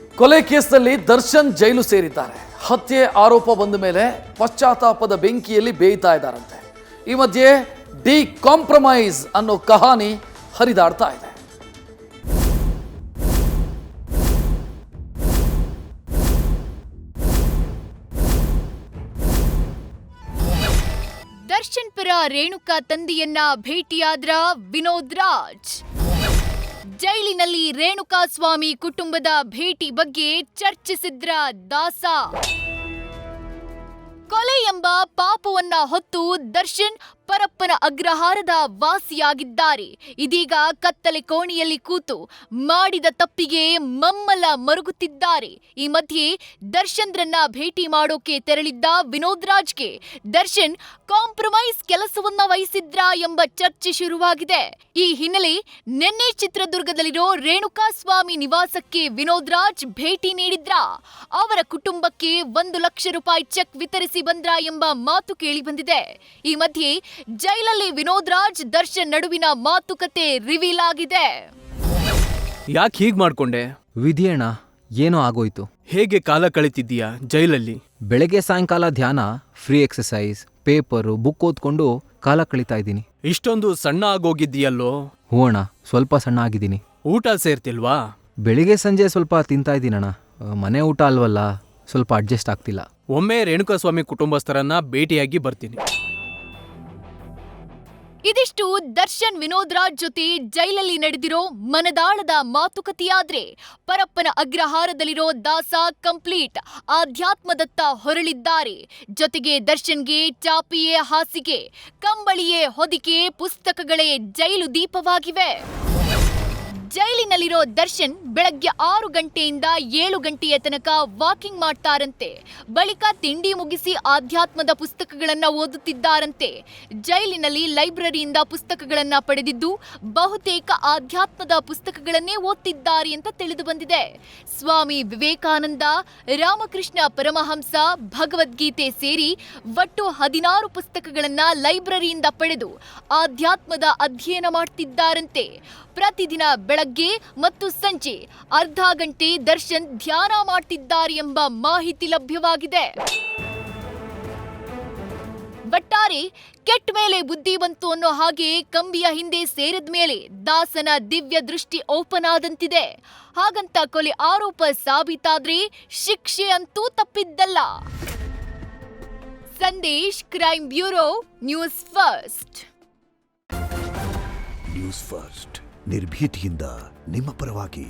ಕೊಲೆ ಕೇಸ್ನಲ್ಲಿ ದರ್ಶನ್ ಜೈಲು ಸೇರಿದ್ದಾರೆ. ಹತ್ಯೆ ಆರೋಪ ಬಂದ ಮೇಲೆ ಪಶ್ಚಾತ್ತಾಪದ ಬೆಂಕಿಯಲ್ಲಿ ಬೇಯ್ತಾ ಇದ್ದಾರಂತೆ. ಈ ಮಧ್ಯೆ ಡಿ ಕಾಂಪ್ರಮೈಸ್ ಅನ್ನೋ ಕಹಾನಿ ಹರಿದಾಡ್ತಾ ಇದೆ. ದರ್ಶನ್ ಪರ ರೇಣುಕಾ ತಂದೆಯನ್ನ ಭೇಟಿಯಾದ್ರ ವಿನೋದ್ ರಾಜ್. ಜೈಲಿನಲ್ಲಿ ರೇಣುಕಾ ಸ್ವಾಮಿ ಕುಟುಂಬದ ಭೇಟಿ ಬಗ್ಗೆ ಚರ್ಚಿಸಿದ್ರ ದಾಸ. ಕೊಲೆ ಎಂಬ ಪಾಪವನ್ನ ಹೊತ್ತು ದರ್ಶನ್ ಪರಪ್ಪನ ಅಗ್ರಹಾರದ ವಾಸಿಯಾಗಿದ್ದಾರೆ. ಇದೀಗ ಕತ್ತಲೆ ಕೋಣೆಯಲ್ಲಿ ಕೂತು ಮಾಡಿದ ತಪ್ಪಿಗೆ ಮಮ್ಮಲ ಮರುಗುತ್ತಿದ್ದಾರೆ. ಈ ಮಧ್ಯೆ ದರ್ಶನ್ರನ್ನ ಭೇಟಿ ಮಾಡೋಕೆ ತೆರಳಿದ್ದ ವಿನೋದ್ ರಾಜ್ಗೆ ದರ್ಶನ್ ಕಾಂಪ್ರಮೈಸ್ ಕೆಲಸವನ್ನ ವಹಿಸಿದ್ರ ಎಂಬ ಚರ್ಚೆ ಶುರುವಾಗಿದೆ. ಈ ಹಿನ್ನೆಲೆ ನಿನ್ನೆ ಚಿತ್ರದುರ್ಗದಲ್ಲಿರೋ ರೇಣುಕಾ ಸ್ವಾಮಿ ನಿವಾಸಕ್ಕೆ ವಿನೋದ್ ರಾಜ್ ಭೇಟಿ ನೀಡಿದ್ರ. ಅವರ ಕುಟುಂಬಕ್ಕೆ 1 ಲಕ್ಷ ರೂಪಾಯಿ ಚೆಕ್ ವಿತರಿಸಿ ಬಂದ್ರ ಎಂಬ ಮಾತು ಕೇಳಿ ಬಂದಿದೆ. ಈ ಮಧ್ಯೆ ಜೈಲಲ್ಲಿ ವಿನೋದ್ ರಾಜ್ ದರ್ಶನ್ ನಡುವಿನ ಮಾತುಕತೆ ರಿವೀಲ್ ಆಗಿದೆ. ಯಾಕೆ ಹೀಗ್ ಮಾಡ್ಕೊಂಡೆ? ವಿಧಿಯಣ್ಣ, ಏನೋ ಆಗೋಯ್ತು. ಹೇಗೆ ಕಾಲ ಕಳೀತಿದ್ದೀಯಾ ಜೈಲಲ್ಲಿ? ಬೆಳಗ್ಗೆ ಸಾಯಂಕಾಲ ಧ್ಯಾನ, ಫ್ರೀ ಎಕ್ಸಸೈಸ್, ಪೇಪರು, ಬುಕ್ ಓದ್ಕೊಂಡು ಕಾಲ ಕಳೀತಾ ಇದ್ದೀನಿ. ಇಷ್ಟೊಂದು ಸಣ್ಣ ಆಗೋಗಿದ್ದೀಯಲ್ಲೋ? ಹ್ಞೂ ಅಣ್ಣ, ಸ್ವಲ್ಪ ಸಣ್ಣ ಆಗಿದ್ದೀನಿ. ಊಟ ಸೇರ್ತಿಲ್ವಾ? ಬೆಳಿಗ್ಗೆ ಸಂಜೆ ಸ್ವಲ್ಪ ತಿಂತಾ ಇದ್ದೀನಣ್ಣ. ಮನೆ ಊಟ ಅಲ್ವಲ್ಲ, ಸ್ವಲ್ಪ ಅಡ್ಜಸ್ಟ್ ಆಗ್ತಿಲ್ಲ. ಒಮ್ಮೆ ರೇಣುಕಾಸ್ವಾಮಿ ಕುಟುಂಬಸ್ಥರನ್ನ ಭೇಟಿಯಾಗಿ ಬರ್ತೀನಿ. ಇದಿಷ್ಟು ದರ್ಶನ್ ವಿನೋದ್ ರಾಜ್ ಜೊತೆ ಜೈಲಲ್ಲಿ ನಡೆದಿರೋ ಮನದಾಳದ ಮಾತುಕತೆಯಾದ್ರೆ, ಪರಪ್ಪನ ಅಗ್ರಹಾರದಲ್ಲಿರೋ ದಾಸ ಕಂಪ್ಲೀಟ್ ಆಧ್ಯಾತ್ಮದತ್ತ ಹೊರಳಿದ್ದಾರೆ. ಜೊತೆಗೆ ದರ್ಶನ್ಗೆ ಚಾಪಿಯೇ ಹಾಸಿಗೆ, ಕಂಬಳಿಯೇ ಹೊದಿಕೆ, ಪುಸ್ತಕಗಳೇ ಜೈಲು ದೀಪವಾಗಿವೆ. ಜೈಲಿನಲ್ಲಿರೋ ದರ್ಶನ್ ಬೆಳಗ್ಗೆ 6 ಗಂಟೆಯಿಂದ 7 ಗಂಟೆಯ ತನಕ ವಾಕಿಂಗ್ ಮಾಡ್ತಾರಂತೆ. ಬಳಿಕ ತಿಂಡಿ ಮುಗಿಸಿ ಆಧ್ಯಾತ್ಮದ ಪುಸ್ತಕಗಳನ್ನ ಓದುತ್ತಿದ್ದಾರಂತೆ. ಜೈಲಿನಲ್ಲಿ ಲೈಬ್ರರಿಯಿಂದ ಪುಸ್ತಕಗಳನ್ನ ಪಡೆದಿದ್ದು ಬಹುತೇಕ ಆಧ್ಯಾತ್ಮದ ಪುಸ್ತಕಗಳನ್ನೇ ಓದ್ತಿದ್ದಾರೆ ಅಂತ ತಿಳಿದು ಬಂದಿದೆ. ಸ್ವಾಮಿ ವಿವೇಕಾನಂದ, ರಾಮಕೃಷ್ಣ ಪರಮಹಂಸ, ಭಗವದ್ಗೀತೆ ಸೇರಿ ಒಟ್ಟು 16 ಪುಸ್ತಕಗಳನ್ನ ಲೈಬ್ರರಿಯಿಂದ ಪಡೆದು ಆಧ್ಯಾತ್ಮದ ಅಧ್ಯಯನ ಮಾಡ್ತಿದ್ದಾರಂತೆ. ಪ್ರತಿದಿನ ಬೆಳಗ್ಗೆ ಮತ್ತು ಸಂಜೆ ಅರ್ಧ ಗಂಟೆ ದರ್ಶನ್ ಧ್ಯಾನ ಮಾಡ್ತಿದ್ದಾರೆ ಎಂಬ ಮಾಹಿತಿ ಲಭ್ಯವಾಗಿದೆ. ಒಟ್ಟಾರೆ ಕೆಟ್ಟ ಮೇಲೆ ಬುದ್ಧಿ ಬಂತು ಅನ್ನೋ ಹಾಗೆ ಕಂಬಿಯ ಹಿಂದೆ ಸೇರಿದ ಮೇಲೆ ದಾಸನ ದಿವ್ಯ ದೃಷ್ಟಿ ಓಪನ್ ಆದಂತಿದೆ. ಹಾಗಂತ ಕೊಲೆ ಆರೋಪ ಸಾಬೀತಾದ್ರೆ ಶಿಕ್ಷೆ ಅಂತೂ ತಪ್ಪಿದ್ದಲ್ಲ. Sandesh, crime bureau, news first. News first ನಿರ್ಭೀತಿಯಿಂದ ನಿಮ್ಮ ಪರವಾಗಿ.